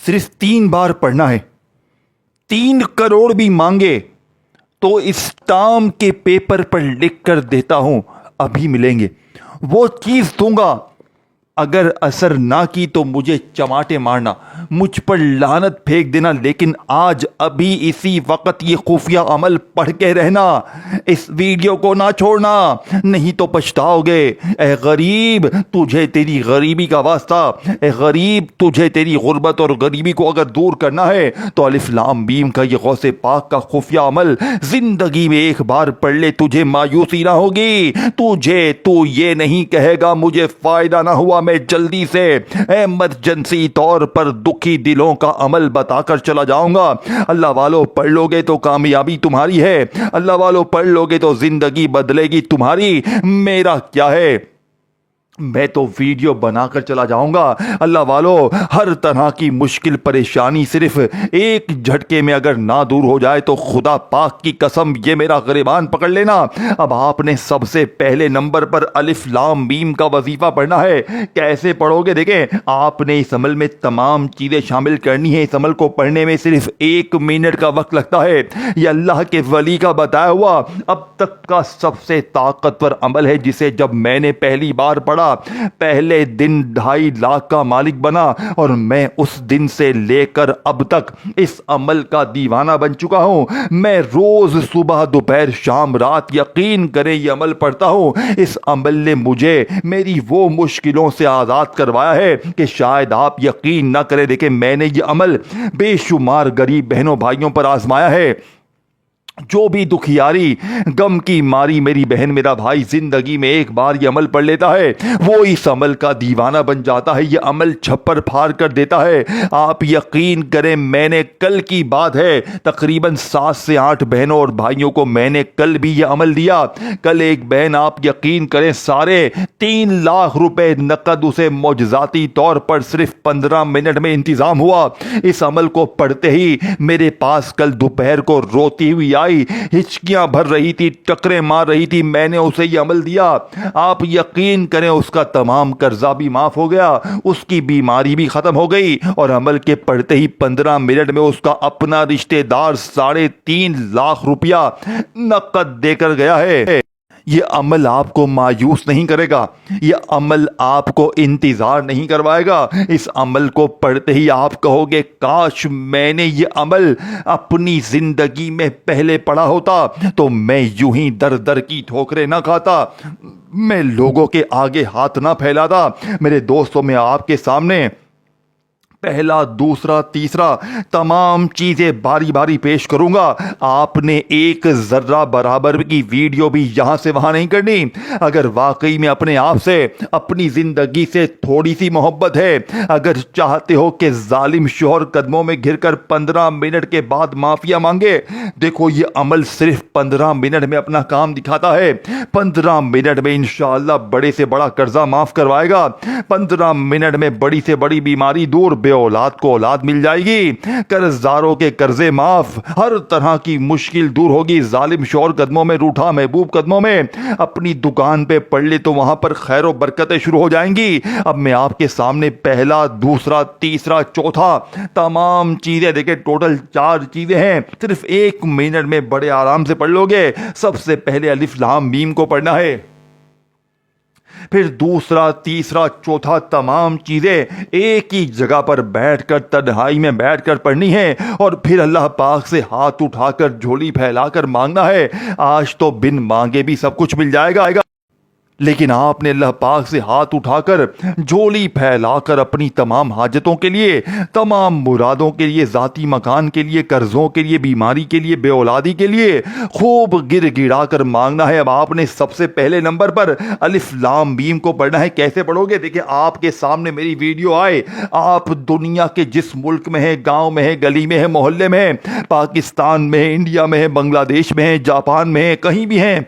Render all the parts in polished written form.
صرف 3 بار پڑھنا ہے. 3 کروڑ بھی مانگے تو اسٹام کے پیپر پر لکھ کر دیتا ہوں ابھی ملیں گے. وہ چیز دوں گا. اگر اثر نہ کی تو مجھے چماٹے مارنا, مجھ پر لعنت پھینک دینا, لیکن آج ابھی اسی وقت یہ خفیہ عمل پڑھ کے رہنا. اس ویڈیو کو نہ چھوڑنا, نہیں تو پچھتاؤ گے. اے غریب, تجھے تیری غریبی کا واسطہ. اے غریب, تجھے تیری غربت اور غریبی کو اگر دور کرنا ہے تو الف لام میم کا یہ غوث پاک کا خفیہ عمل زندگی میں ایک بار پڑھ لے, تجھے مایوسی نہ ہوگی. تو یہ نہیں کہے گا مجھے فائدہ نہ ہوا, میں جلدی سے ایمرجنسی طور پر دکھی دلوں کا عمل بتا کر چلا جاؤں گا. اللہ والو, پڑھ لو گے تو کامیابی تمہاری ہے. اللہ والو, پڑھ لو گے تو زندگی بدلے گی تمہاری. میرا کیا ہے, میں تو ویڈیو بنا کر چلا جاؤں گا. اللہ والو, ہر طرح کی مشکل پریشانی صرف ایک جھٹکے میں اگر نہ دور ہو جائے تو خدا پاک کی قسم یہ میرا گریبان پکڑ لینا. اب آپ نے سب سے پہلے نمبر پر الف لام میم کا وظیفہ پڑھنا ہے. کیسے پڑھو گے؟ دیکھیں, آپ نے اس عمل میں تمام چیزیں شامل کرنی ہے. اس عمل کو پڑھنے میں صرف 1 منٹ کا وقت لگتا ہے. یہ اللہ کے ولی کا بتایا ہوا اب تک کا سب سے طاقتور عمل ہے, جسے جب میں نے پہلی بار پڑھا پہلے دن 2.5 لاکھ کا مالک بنا, اور میں اس دن سے لے کر اب تک اس عمل کا دیوانہ بن چکا ہوں. میں روز صبح دوپہر شام رات یقین کریں یہ عمل پڑھتا ہوں. اس عمل نے مجھے میری وہ مشکلوں سے آزاد کروایا ہے کہ شاید آپ یقین نہ کریں. دیکھیں, میں نے یہ عمل بے شمار غریب بہنوں بھائیوں پر آزمایا ہے. جو بھی دکھیاری غم کی ماری میری بہن میرا بھائی زندگی میں ایک بار یہ عمل پڑھ لیتا ہے, وہ اس عمل کا دیوانہ بن جاتا ہے. یہ عمل چھپر پھاڑ کر دیتا ہے. آپ یقین کریں, میں نے کل کی بات ہے, تقریباً 7 سے 8 بہنوں اور بھائیوں کو میں نے کل بھی یہ عمل دیا. کل ایک بہن, آپ یقین کریں, 3.5 لاکھ روپے نقد اسے معجزاتی طور پر صرف 15 منٹ میں انتظام ہوا. اس عمل کو پڑھتے ہی میرے پاس کل دوپہر کو روتی ہوئی آئی, ہچکیاں بھر رہی تھی, ٹکریں مار رہی تھی. میں نے اسے یہ عمل دیا. آپ یقین کریں, اس کا تمام قرضہ بھی معاف ہو گیا, اس کی بیماری بھی ختم ہو گئی, اور عمل کے پڑھتے ہی 15 منٹ میں اس کا اپنا رشتہ دار 3.5 لاکھ روپیہ نقد دے کر گیا ہے. یہ عمل آپ کو مایوس نہیں کرے گا. یہ عمل آپ کو انتظار نہیں کروائے گا. اس عمل کو پڑھتے ہی آپ کہو گے کاش میں نے یہ عمل اپنی زندگی میں پہلے پڑھا ہوتا تو میں یوں ہی در در کی ٹھوکریں نہ کھاتا, میں لوگوں کے آگے ہاتھ نہ پھیلاتا. میرے دوستوں, میں آپ کے سامنے پہلا, دوسرا, تیسرا تمام چیزیں باری باری پیش کروں گا. آپ نے ایک ذرہ برابر کی ویڈیو بھی یہاں سے وہاں نہیں کرنی. اگر واقعی میں اپنے آپ سے, اپنی زندگی سے تھوڑی سی محبت ہے, اگر چاہتے ہو کہ ظالم شوہر قدموں میں گر کر 15 منٹ کے بعد معافیا مانگے, دیکھو یہ عمل صرف 15 منٹ میں اپنا کام دکھاتا ہے. 15 منٹ میں انشاءاللہ بڑے سے بڑا قرضہ معاف کروائے گا. 15 منٹ میں بڑی سے بڑی بیماری دور, بے اولاد کو اولاد مل جائے گی, قرض داروں کے قرضے معاف, ہر طرح کی مشکل دور ہوگی. ظالم شوہر قدموں میں, روٹھا محبوب قدموں میں, اپنی دکان پہ پڑھ لے تو وہاں پر خیر و برکتیں شروع ہو جائیں گی. اب میں آپ کے سامنے پہلا, دوسرا, تیسرا, چوتھا تمام چیزیں, دیکھیں ٹوٹل 4 چیزیں ہیں, صرف 1 منٹ میں بڑے آرام سے پڑھ لو گے. سب سے پہلے الف لام میم کو پڑھنا ہے, پھر دوسرا, تیسرا, چوتھا تمام چیزیں ایک ہی جگہ پر بیٹھ کر, تنہائی میں بیٹھ کر پڑھنی ہے, اور پھر اللہ پاک سے ہاتھ اٹھا کر, جھولی پھیلا کر مانگنا ہے. آج تو بن مانگے بھی سب کچھ مل جائے گا, لیکن آپ نے اللہ پاک سے ہاتھ اٹھا کر, جھولی پھیلا کر اپنی تمام حاجتوں کے لیے, تمام مرادوں کے لیے, ذاتی مکان کے لیے, قرضوں کے لیے, بیماری کے لیے, بے اولادی کے لیے خوب گر گڑا کر مانگنا ہے. اب آپ نے سب سے پہلے نمبر پر الف لام میم کو پڑھنا ہے. کیسے پڑھو گے؟ دیکھیں, آپ کے سامنے میری ویڈیو آئے, آپ دنیا کے جس ملک میں ہیں, گاؤں میں ہیں, گلی میں ہیں, محلے میں ہیں, پاکستان میں ہیں, انڈیا میں ہیں, بنگلہ دیش میں ہیں, جاپان میں ہیں, کہیں بھی ہیں,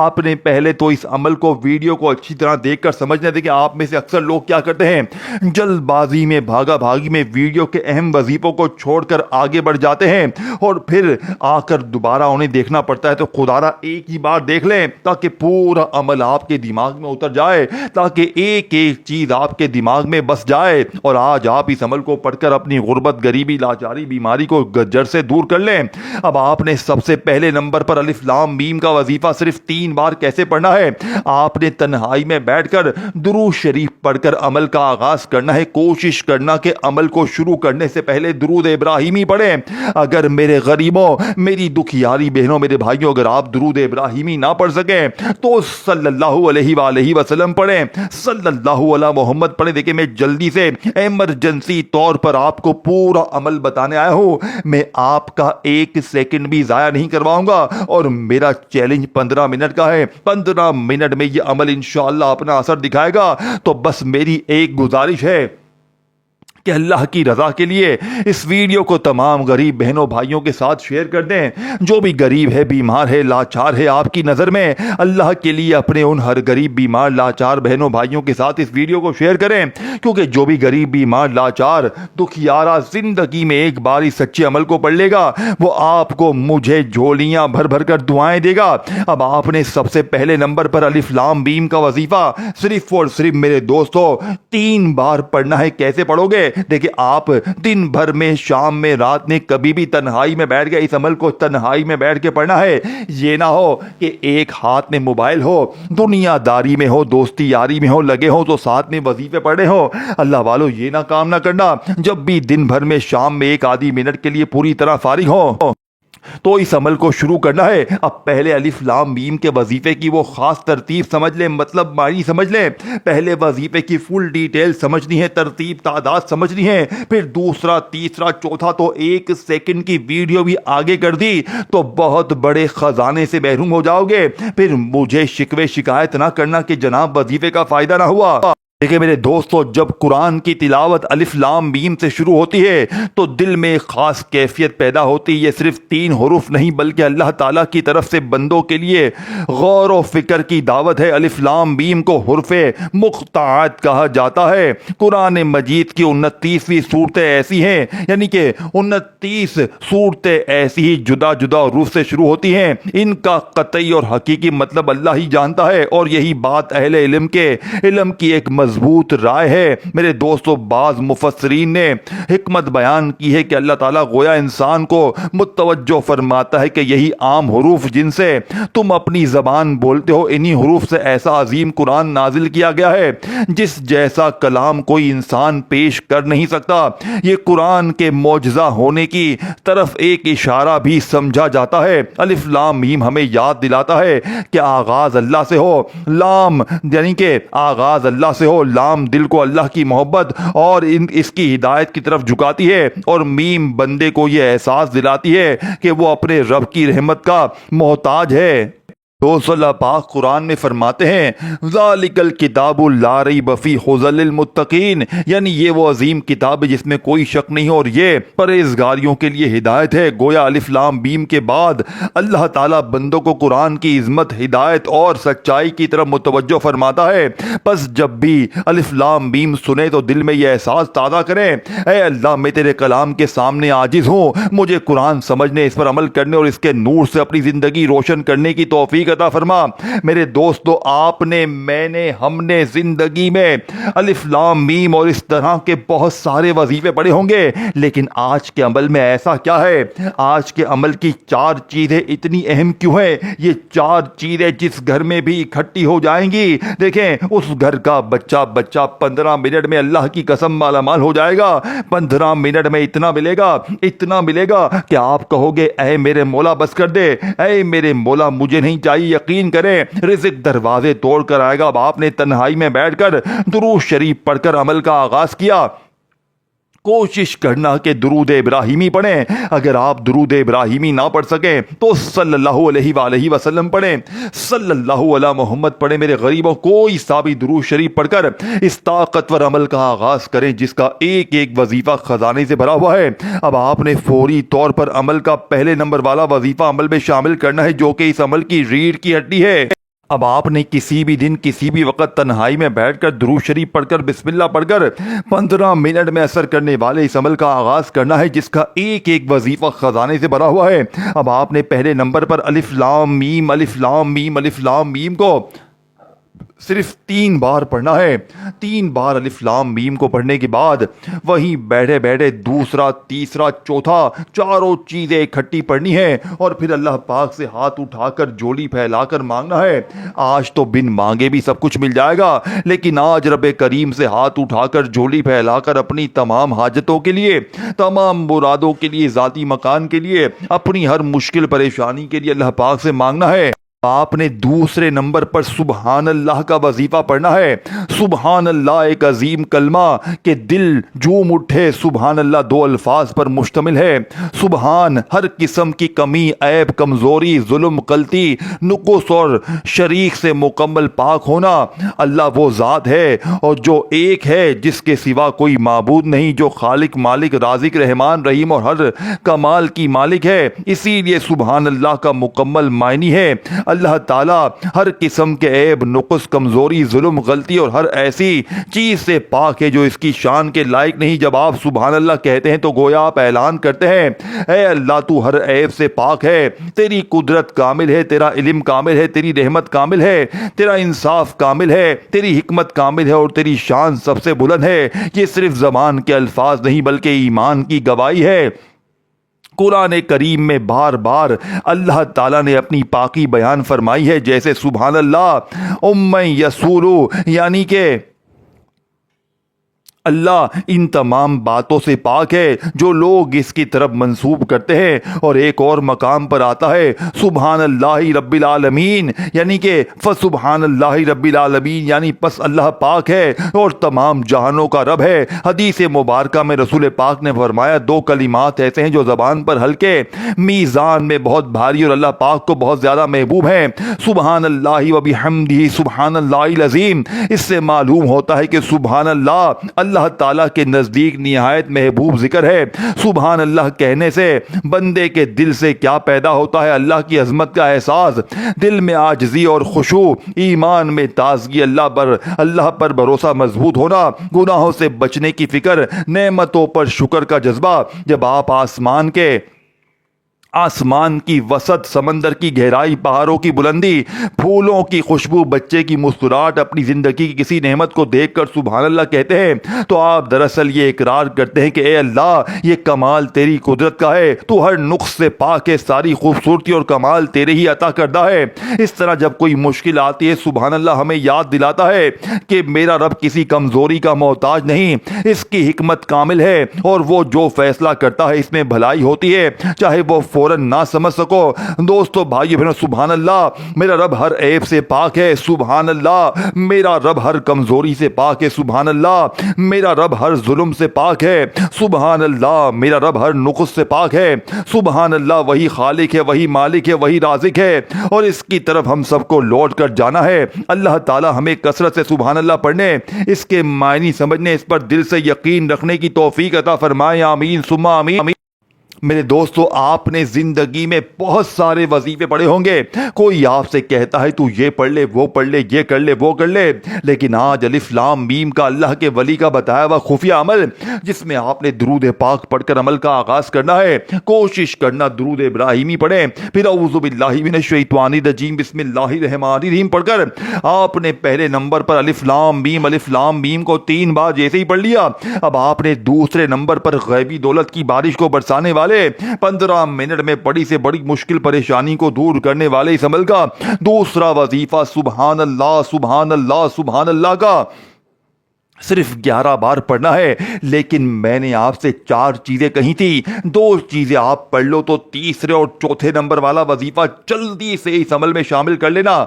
آپ نے پہلے تو اس عمل کو ویڈیو ویڈیو کو اچھی طرح دیکھ کر سمجھنا. دیکھیں آپ میں سے اکثر لوگ کیا کرتے ہیں, جلد بازی میں بھاگا بھاگی میں ویڈیو کے اہم وظیفوں کو چھوڑ کر آگے بڑھ جاتے ہیں اور پھر آ کر دوبارہ انہیں دیکھنا پڑتا ہے. تو خدارا ایک ہی بار دیکھ لیں تاکہ پورا عمل آپ کے دماغ میں اتر جائے, تاکہ ایک ایک چیز آپ کے دماغ میں بس جائے, اور آج آپ اس عمل کو پڑھ کر اپنی غربت, غریبی, لاچاری, بیماری کو جڑ سے دور کر لیں. اب آپ نے سب سے پہلے نمبر پر الف لام میم کا وظیفہ صرف 3 بار کیسے پڑھنا ہے. آپ نے تنہائی میں بیٹھ کر درود شریف پڑھ کر عمل کا آغاز کرنا ہے. کوشش کرنا کہ عمل کو شروع کرنے سے پہلے درود ابراہیمی پڑھیں. اگر میرے غریبوں, میری دکھیاری بہنوں, میرے بھائیوں, اگر آپ درود ابراہیمی نہ پڑھ سکیں تو صلی اللہ علیہ وآلہ وسلم پڑھیں, صلی اللہ علی محمد پڑھیں. دیکھیں میں جلدی سے ایمرجنسی طور پر آپ کو پورا عمل بتانے آیا ہوں. میں آپ کا 1 سیکنڈ بھی ضائع نہیں کرواؤں گا, اور میرا چیلنج 15 منٹ کا ہے. 15 منٹ میں یہ عمل انشاءاللہ اپنا اثر دکھائے گا. تو بس میری ایک گزارش ہے کہ اللہ کی رضا کے لیے اس ویڈیو کو تمام غریب بہنوں بھائیوں کے ساتھ شیئر کر دیں. جو بھی غریب ہے, بیمار ہے, لاچار ہے آپ کی نظر میں, اللہ کے لیے اپنے ان ہر غریب, بیمار, لاچار بہنوں بھائیوں کے ساتھ اس ویڈیو کو شیئر کریں. کیونکہ جو بھی غریب, بیمار, لاچار, دکھیارا زندگی میں ایک بار اس سچے عمل کو پڑھ لے گا, وہ آپ کو مجھے جھولیاں بھر بھر کر دعائیں دے گا. اب آپ نے سب سے پہلے نمبر پر الف لام میم کا وظیفہ صرف اور صرف میرے دوستوں 3 بار پڑھنا ہے. کیسے پڑھو گے؟ دیکھیں آپ دن بھر میں, شام میں, رات میں کبھی بھی تنہائی میں بیٹھ گئے, اس عمل کو تنہائی میں بیٹھ کے پڑھنا ہے. یہ نہ ہو کہ ایک ہاتھ میں موبائل ہو, دنیا داری میں ہو, دوستی یاری میں ہو, لگے ہو تو ساتھ میں وظیفے پڑھے ہو. اللہ والو یہ نہ کام نہ کرنا. جب بھی دن بھر میں شام میں 1 آدھی منٹ کے لیے پوری طرح فارغ ہو تو اس عمل کو شروع کرنا ہے. اب پہلے الف لام میم کے وظیفے کی وہ خاص ترتیب سمجھ لیں, مطلب معنی سمجھ لیں. پہلے وظیفے کی فل ڈیٹیل سمجھنی ہے, ترتیب, تعداد سمجھنی ہے. پھر دوسرا, تیسرا, چوتھا, تو 1 سیکنڈ کی ویڈیو بھی آگے کر دی تو بہت بڑے خزانے سے محروم ہو جاؤ گے. پھر مجھے شکوے شکایت نہ کرنا کہ جناب وظیفے کا فائدہ نہ ہوا. دیکھیں میرے دوستو, جب قرآن کی تلاوت الف لام میم سے شروع ہوتی ہے تو دل میں ایک خاص کیفیت پیدا ہوتی ہے. یہ صرف 3 حروف نہیں بلکہ اللہ تعالیٰ کی طرف سے بندوں کے لیے غور و فکر کی دعوت ہے. الف لام میم کو حروف مقطعات کہا جاتا ہے. قرآن مجید کی 29ویں صورتیں ایسی ہیں, یعنی کہ 29 صورتیں ایسی ہی جدا جدا حروف سے شروع ہوتی ہیں. ان کا قطعی اور حقیقی مطلب اللہ ہی جانتا ہے, اور یہی بات اہل علم کی ایک مضبوط رائے ہے. میرے دوستو, بعض مفسرین نے حکمت بیان کی ہے کہ اللہ تعالیٰ گویا انسان کو متوجہ فرماتا ہے کہ یہی عام حروف جن سے تم اپنی زبان بولتے ہو, انہی حروف سے ایسا عظیم قرآن نازل کیا گیا ہے جس جیسا کلام کوئی انسان پیش کر نہیں سکتا. یہ قرآن کے معجزہ ہونے کی طرف ایک اشارہ بھی سمجھا جاتا ہے. الف لام میم ہمیں یاد دلاتا ہے کہ آغاز اللہ سے ہو, لام یعنی کہ آغاز اللہ سے ہو, لام دل کو اللہ کی محبت اور اس کی ہدایت کی طرف جھکاتی ہے, اور میم بندے کو یہ احساس دلاتی ہے کہ وہ اپنے رب کی رحمت کا محتاج ہے. دوست اللہ پاک قرآن میں فرماتے ہیں ذالک الکتاب لا ریب فیہ ھدی للمتقین, یعنی یہ وہ عظیم کتاب ہے جس میں کوئی شک نہیں اور یہ پرہیزگاریوں کے لیے ہدایت ہے. گویا الف لام میم کے بعد اللہ تعالیٰ بندوں کو قرآن کی عظمت, ہدایت اور سچائی کی طرف متوجہ فرماتا ہے. بس جب بھی الف لام میم سنیں تو دل میں یہ احساس تازہ کریں, اے اللہ میں تیرے کلام کے سامنے عاجز ہوں, مجھے قرآن سمجھنے, اس پر عمل کرنے اور اس کے نور سے اپنی زندگی روشن کرنے کی توفیق عطا فرما. میرے دوستو, آپ نے, میں نے, ہم نے زندگی میں الف لام میم اور اس طرح کے بہت سارے وظیفے پڑھے ہوں گے, لیکن آج کے عمل میں ایسا کیا ہے؟ آج کے عمل کی 4 چیزیں اتنی اہم کیوں ہیں؟ یہ 4 چیزیں جس گھر میں بھی اکٹھی ہو جائیں گی, دیکھیں اس گھر کا بچہ 15 منٹ میں اللہ کی قسم مالا مال ہو جائے گا. 15 منٹ میں اتنا ملے گا کہ آپ کہو گے اے میرے مولا بس کر دے, اے میرے مولا مجھے نہیں چاہیے. یقین کریں رزق دروازے توڑ کر آئے گا. اب آپ نے تنہائی میں بیٹھ کر درود شریف پڑھ کر عمل کا آغاز کیا. کوشش کرنا کہ درود ابراہیمی پڑھیں. اگر آپ درود ابراہیمی نہ پڑھ سکیں تو صلی اللہ علیہ وآلہ وسلم پڑھیں, صلی اللہ علی محمد پڑھیں. میرے غریبوں, کوئی سا بھی درود شریف پڑھ کر اس طاقتور عمل کا آغاز کریں جس کا ایک ایک وظیفہ خزانے سے بھرا ہوا ہے. اب آپ نے فوری طور پر عمل کا پہلے نمبر والا وظیفہ عمل میں شامل کرنا ہے جو کہ اس عمل کی ریڑھ کی ہڈی ہے. اب آپ نے کسی بھی دن کسی بھی وقت تنہائی میں بیٹھ کر درود شریف پڑھ کر بسم اللہ پڑھ کر 15 منٹ میں اثر کرنے والے اس عمل کا آغاز کرنا ہے جس کا ایک ایک وظیفہ خزانے سے بھرا ہوا ہے۔ اب آپ نے پہلے نمبر پر الف لام میم الف لام میم الف لام میم کو صرف 3 بار پڑھنا ہے۔ 3 بار الف لام میم کو پڑھنے کے بعد وہیں بیٹھے بیٹھے دوسرا تیسرا چوتھا چاروں چیزیں اکٹھی پڑھنی ہے اور پھر اللہ پاک سے ہاتھ اٹھا کر جولی پھیلا کر مانگنا ہے۔ آج تو بن مانگے بھی سب کچھ مل جائے گا، لیکن آج رب کریم سے ہاتھ اٹھا کر جولی پھیلا کر اپنی تمام حاجتوں کے لیے، تمام مرادوں کے لیے، ذاتی مکان کے لیے، اپنی ہر مشکل پریشانی کے لیے اللہ پاک سے مانگنا ہے۔ آپ نے دوسرے نمبر پر سبحان اللہ کا وظیفہ پڑھنا ہے۔ سبحان اللہ ایک عظیم کلمہ کہ دل جھوم اٹھے۔ سبحان اللہ 2 الفاظ پر مشتمل ہے۔ سبحان ہر قسم کی کمی، عیب، کمزوری، ظلم، غلطی، نقص اور شریک سے مکمل پاک ہونا۔ اللہ وہ ذات ہے اور جو ایک ہے جس کے سوا کوئی معبود نہیں، جو خالق، مالک، رازق، رحمان، رحیم اور ہر کمال کی مالک ہے۔ اسی لیے سبحان اللہ کا مکمل معنی ہے اللہ تعالیٰ ہر قسم کے عیب، نقص، کمزوری، ظلم، غلطی اور ہر ایسی چیز سے پاک ہے جو اس کی شان کے لائق نہیں۔ جب آپ سبحان اللہ کہتے ہیں تو گویا آپ اعلان کرتے ہیں اے اللہ تو ہر عیب سے پاک ہے، تیری قدرت کامل ہے، تیرا علم کامل ہے، تیری رحمت کامل ہے، تیرا انصاف کامل ہے، تیری حکمت کامل ہے اور تیری شان سب سے بلند ہے۔ یہ صرف زبان کے الفاظ نہیں بلکہ ایمان کی گواہی ہے۔ قرآن کریم میں بار بار اللہ تعالیٰ نے اپنی پاکی بیان فرمائی ہے، جیسے سبحان اللہ یسولو، یعنی کہ اللہ ان تمام باتوں سے پاک ہے جو لوگ اس کی طرف منسوب کرتے ہیں۔ اور ایک اور مقام پر آتا ہے سبحان اللہ رب العالمین، یعنی کہ فسبحان اللہ رب العالمین، یعنی پس اللہ پاک ہے اور تمام جہانوں کا رب ہے۔ حدیث مبارکہ میں رسول پاک نے فرمایا 2 کلمات ایسے ہیں جو زبان پر ہلکے، میزان میں بہت بھاری اور اللہ پاک کو بہت زیادہ محبوب ہیں، سبحان اللہ و بحمدہ سبحان اللہ العظیم۔ اس سے معلوم ہوتا ہے کہ سبحان اللہ تعالیٰ کے نزدیک نہایت محبوب ذکر ہے۔ سبحان اللہ کہنے سے بندے کے دل سے کیا پیدا ہوتا ہے؟ اللہ کی عظمت کا احساس، دل میں عاجزی اور خشوع، ایمان میں تازگی، اللہ پر بھروسہ مضبوط ہونا، گناہوں سے بچنے کی فکر، نعمتوں پر شکر کا جذبہ۔ جب آپ آسمان کی وسط، سمندر کی گہرائی، پہاڑوں کی بلندی، پھولوں کی خوشبو، بچے کی مسکراہٹ، اپنی زندگی کی کسی نعمت کو دیکھ کر سبحان اللہ کہتے ہیں تو آپ دراصل یہ اقرار کرتے ہیں کہ اے اللہ یہ کمال تیری قدرت کا ہے، تو ہر نقص سے پاک ہے، ساری خوبصورتی اور کمال تیرے ہی عطا کردہ ہے۔ اس طرح جب کوئی مشکل آتی ہے سبحان اللہ ہمیں یاد دلاتا ہے کہ میرا رب کسی کمزوری کا محتاج نہیں، اس کی حکمت کامل ہے اور وہ جو فیصلہ کرتا ہے اس میں بھلائی ہوتی ہے، چاہے وہ نہ سمجھ سکو۔ دوستو، بھائیو بہنو، سبحان اللہ میرا رب ہر عیب سے پاک ہے، سبحان اللہ میرا رب ہر کمزوری سے پاک ہے، سبحان اللہ میرا رب ہر ظلم سے پاک ہے، سبحان اللہ میرا رب ہر نقص سے پاک ہے، سبحان اللہ وہی خالق ہے، وہی مالک ہے، وہی رازق ہے اور اس کی طرف ہم سب کو لوٹ کر جانا ہے۔ اللہ تعالی ہمیں کثرت سے سبحان اللہ پڑھنے، اس کے معنی سمجھنے، اس پر دل سے یقین رکھنے کی توفیق عطا فرمائے، آمین ثم آمین۔ میرے دوستو، آپ نے زندگی میں بہت سارے وظیفے پڑھے ہوں گے، کوئی آپ سے کہتا ہے تو یہ پڑھ لے، وہ پڑھ لے، یہ کر لے، وہ کر لے، لیکن آج الف لام میم کا اللہ کے ولی کا بتایا ہوا خفیہ عمل جس میں آپ نے درود پاک پڑھ کر عمل کا آغاز کرنا ہے، کوشش کرنا درود ابراہیمی پڑھیں، پھر اعوذ باللہ من الشیطان الرجیم بسم اللہ الرحمن الرحیم پڑھ کر آپ نے پہلے نمبر پر الف لام میم کو 3 بار جیسے ہی پڑھ لیا، اب آپ نے دوسرے نمبر پر غیبی دولت کی بارش کو برسانے والے 15 منٹ میں بڑی سے بڑی مشکل پریشانی کو دور کرنے والے اس عمل کا دوسرا وظیفہ سبحان اللہ سبحان اللہ سبحان اللہ کا صرف 11 بار پڑھنا ہے۔ لیکن میں نے آپ سے 4 چیزیں کہی تھی، 2 چیزیں آپ پڑھ لو تو تیسرے اور چوتھے نمبر والا وظیفہ جلدی سے اس عمل میں شامل کر لینا۔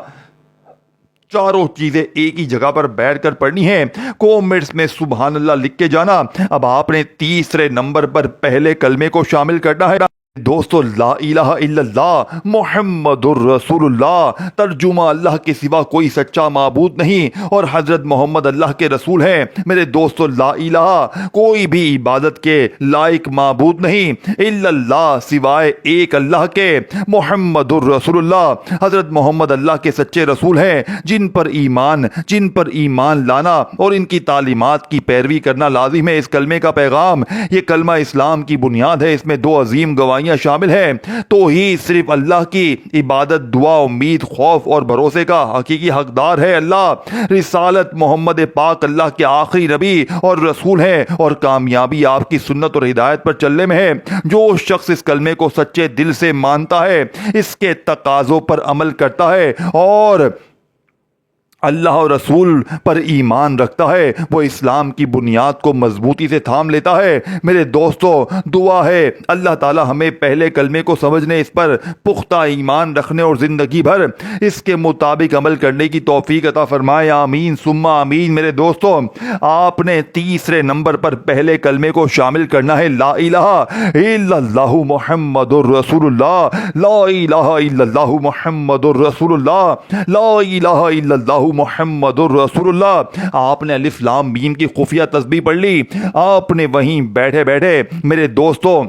چاروں چیزیں ایک ہی جگہ پر بیٹھ کر پڑھنی ہیں، کومنٹس میں سبحان اللہ لکھ کے جانا۔ اب آپ نے تیسرے نمبر پر پہلے کلمے کو شامل کرنا ہے، دوستو لا الہ الا اللہ محمد الرسول اللہ، ترجمہ اللہ کے سوا کوئی سچا معبود نہیں اور حضرت محمد اللہ کے رسول ہیں۔ میرے دوستو لا الہ، کوئی بھی عبادت کے لائق معبود نہیں الا اللہ، سوائے ایک اللہ کے، محمد الرسول اللہ، حضرت محمد اللہ کے سچے رسول ہیں، جن پر ایمان لانا اور ان کی تعلیمات کی پیروی کرنا لازم ہے۔ اس کلمے کا پیغام، یہ کلمہ اسلام کی بنیاد ہے، اس میں دو عظیم گواہیاں شامل ہیں۔ توحید، صرف اللہ کی عبادت، دعا، امید، خوف اور بھروسے کا حقیقی حقدار ہے اللہ۔ رسالت، محمد پاک اللہ کے آخری نبی اور رسول ہیں، اور کامیابی آپ کی سنت اور ہدایت پر چلنے میں ہے۔ جو شخص اس کلمے کو سچے دل سے مانتا ہے، اس کے تقاضوں پر عمل کرتا ہے اور اللہ اور رسول پر ایمان رکھتا ہے، وہ اسلام کی بنیاد کو مضبوطی سے تھام لیتا ہے۔ میرے دوستو، دعا ہے اللہ تعالی ہمیں پہلے کلمے کو سمجھنے، اس پر پختہ ایمان رکھنے اور زندگی بھر اس کے مطابق عمل کرنے کی توفیق عطا فرمائے، آمین ثم آمین۔ میرے دوستو، آپ نے تیسرے نمبر پر پہلے کلمے کو شامل کرنا ہے، لا الہ الا اللہ محمد الرسول اللہ، لا الہ الا اللہ محمد الرسول اللہ، لا الہ الا اللہ محمد الرسول اللہ۔ آپ نے الف لام میم کی خفیہ تسبیح پڑھ لی، آپ نے وہیں بیٹھے بیٹھے میرے دوستوں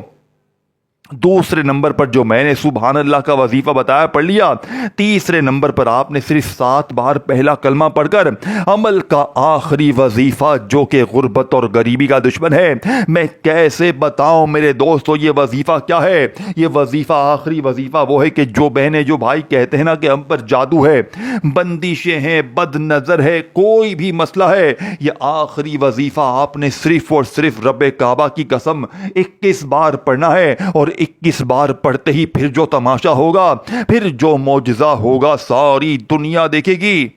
دوسرے نمبر پر جو میں نے سبحان اللہ کا وظیفہ بتایا پڑھ لیا۔ تیسرے نمبر پر آپ نے صرف 7 بار پہلا کلمہ پڑھ کر عمل کا آخری وظیفہ، جو کہ غربت اور غریبی کا دشمن ہے، میں کیسے بتاؤں میرے دوستو یہ وظیفہ کیا ہے؟ یہ وظیفہ، آخری وظیفہ وہ ہے کہ جو بہنیں، جو بھائی کہتے ہیں نا کہ ہم پر جادو ہے، بندشیں ہیں، بد نظر ہے، کوئی بھی مسئلہ ہے، یہ آخری وظیفہ آپ نے صرف اور صرف رب کعبہ کی قسم 21 بار پڑھنا ہے، اور 21 بار پڑھتے ہی پھر جو تماشا ہوگا، پھر جو معجزہ ہوگا، ساری دنیا دیکھے گی۔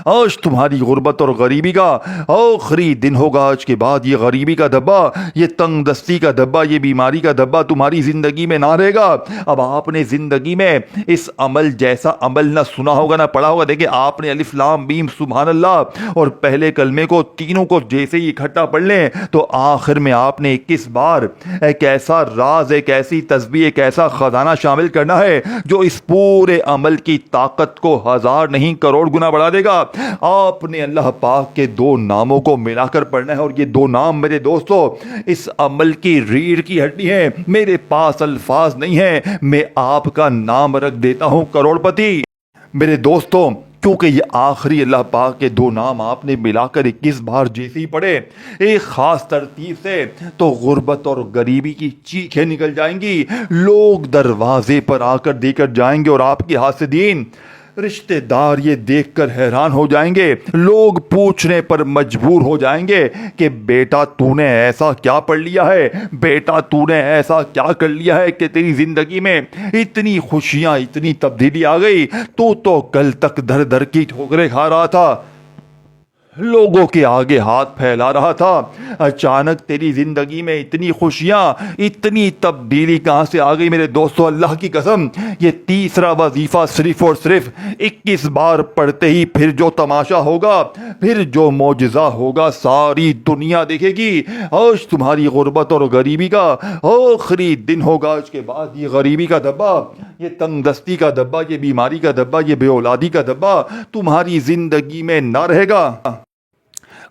آج تمہاری غربت اور غریبی کا آخری دن ہوگا۔ آج کے بعد یہ غریبی کا دھبا، یہ تنگ دستی کا دھبا، یہ بیماری کا دھبا تمہاری زندگی میں نہ رہے گا۔ اب آپ نے زندگی میں اس عمل جیسا عمل نہ سنا ہوگا نہ پڑھا ہوگا۔ دیکھیں، آپ نے الف لام میم سبحان اللہ اور پہلے کلمے کو تینوں کو جیسے ہی اکٹھا پڑھ لیں تو آخر میں آپ نے 21 بار ایک ایسا راز، ایک ایسی تسبیح، ایک ایسا خزانہ شامل کرنا ہے جو اس پورے عمل کی طاقت کو 1000 نہیں کروڑ گنا بڑھا دے گا۔ آپ نے اللہ پاک کے 2 ناموں کو ملا کر پڑھنا ہے، اور یہ 2 نام میرے دوستو اس عمل کی ریڑھ کی ہڈی ہیں۔ میرے پاس الفاظ نہیں ہیں، میں آپ کا نام رکھ دیتا ہوں کروڑ پتی۔ میرے دوستو، کیونکہ یہ آخری اللہ پاک کے 2 نام آپ نے ملا کر 21 بار جیسے ہی پڑھے ایک خاص ترتیب سے، تو غربت اور غریبی کی چیخیں نکل جائیں گی۔ لوگ دروازے پر آ کر دے کر جائیں گے، اور آپ کے حاسدین، رشتہ دار یہ دیکھ کر حیران ہو جائیں گے۔ لوگ پوچھنے پر مجبور ہو جائیں گے کہ بیٹا تو نے ایسا کیا پڑھ لیا ہے، بیٹا تو نے ایسا کیا کر لیا ہے کہ تیری زندگی میں اتنی خوشیاں، اتنی تبدیلی آ گئی؟ تو کل تک در در کی ٹھوکریں کھا رہا تھا، لوگوں کے آگے ہاتھ پھیلا رہا تھا، اچانک تیری زندگی میں اتنی خوشیاں، اتنی تبدیلی کہاں سے آ گئی؟ میرے دوستو، اللہ کی قسم، یہ تیسرا وظیفہ صرف اور صرف 21 بار پڑھتے ہی پھر جو تماشا ہوگا، پھر جو معجزہ ہوگا، ساری دنیا دیکھے گی۔ آج تمہاری غربت اور غریبی کا آخری دن ہوگا۔ آج کے بعد یہ غریبی کا دھبا، یہ تنگ دستی کا دھبا، یہ بیماری کا دھبا، یہ بے اولادی کا دھبا تمہاری زندگی میں نہ رہے گا۔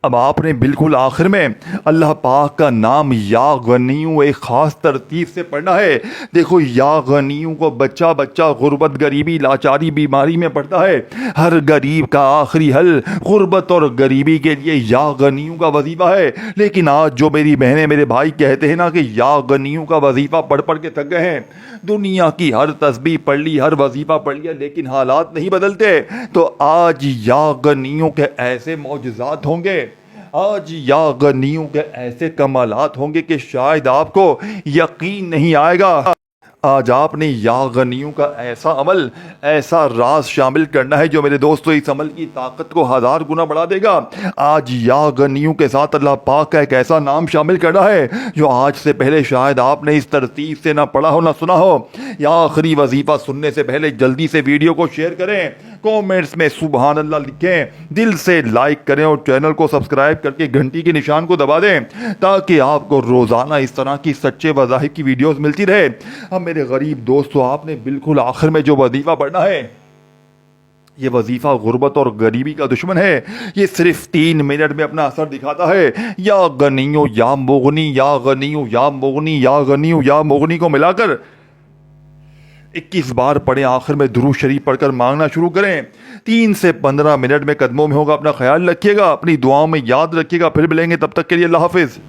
اب آپ نے بالکل آخر میں اللہ پاک کا نام یا غنیوں ایک خاص ترتیب سے پڑھنا ہے۔ دیکھو، یا غنیوں کو بچہ بچہ غربت، غریبی، لاچاری، بیماری میں پڑھتا ہے۔ ہر غریب کا آخری حل غربت اور غریبی کے لیے یا غنیوں کا وظیفہ ہے۔ لیکن آج جو میری بہنیں، میرے بھائی کہتے ہیں نا کہ یا غنیوں کا وظیفہ پڑھ پڑھ کے تھک گئے ہیں، دنیا کی ہر تسبیح پڑھ لی، ہر وظیفہ پڑھ لیا، لیکن حالات نہیں بدلتے، تو آج یا غنیوں کے ایسے معجزات ہوں گے، آج یا غنیوں کے ایسے کمالات ہوں گے کہ شاید آپ کو یقین نہیں آئے گا۔ آج آپ نے یا غنیوں کا ایسا عمل، ایسا راز شامل کرنا ہے جو میرے دوستو اس عمل کی طاقت کو 1000 گنا بڑھا دے گا۔ آج یا غنیوں کے ساتھ اللہ پاک کا ایک ایسا نام شامل کرنا ہے جو آج سے پہلے شاید آپ نے اس ترتیب سے نہ پڑھا ہو نہ سنا ہو۔ یا آخری وظیفہ سننے سے پہلے جلدی سے ویڈیو کو شیئر کریں، کامنٹس میں سبحان اللہ لکھیں, دل سے لائک کریں اور چینل کو سبسکرائب کر کے گھنٹی کے نشان کو دبا دیں تاکہ آپ کو روزانہ اس طرح کی سچے وظائف کی ویڈیوز ملتی رہے. اب میرے غریب دوستو, آپ نے بالکل آخر میں جو وظیفہ پڑھنا ہے, یہ وظیفہ غربت اور غریبی کا دشمن ہے. یہ صرف 3 منٹ میں اپنا اثر دکھاتا ہے. یا غنیو یا مغنی, یا غنیو یا مغنی, یا غنیو یا مغنی کو ملا کر 21 بار پڑھیں. آخر میں درود شریف پڑھ کر مانگنا شروع کریں. 3 سے 15 منٹ میں قدموں میں ہوگا. اپنا خیال رکھیے گا, اپنی دعاؤں میں یاد رکھیے گا. پھر ملیں گے, تب تک کے لیے اللہ حافظ.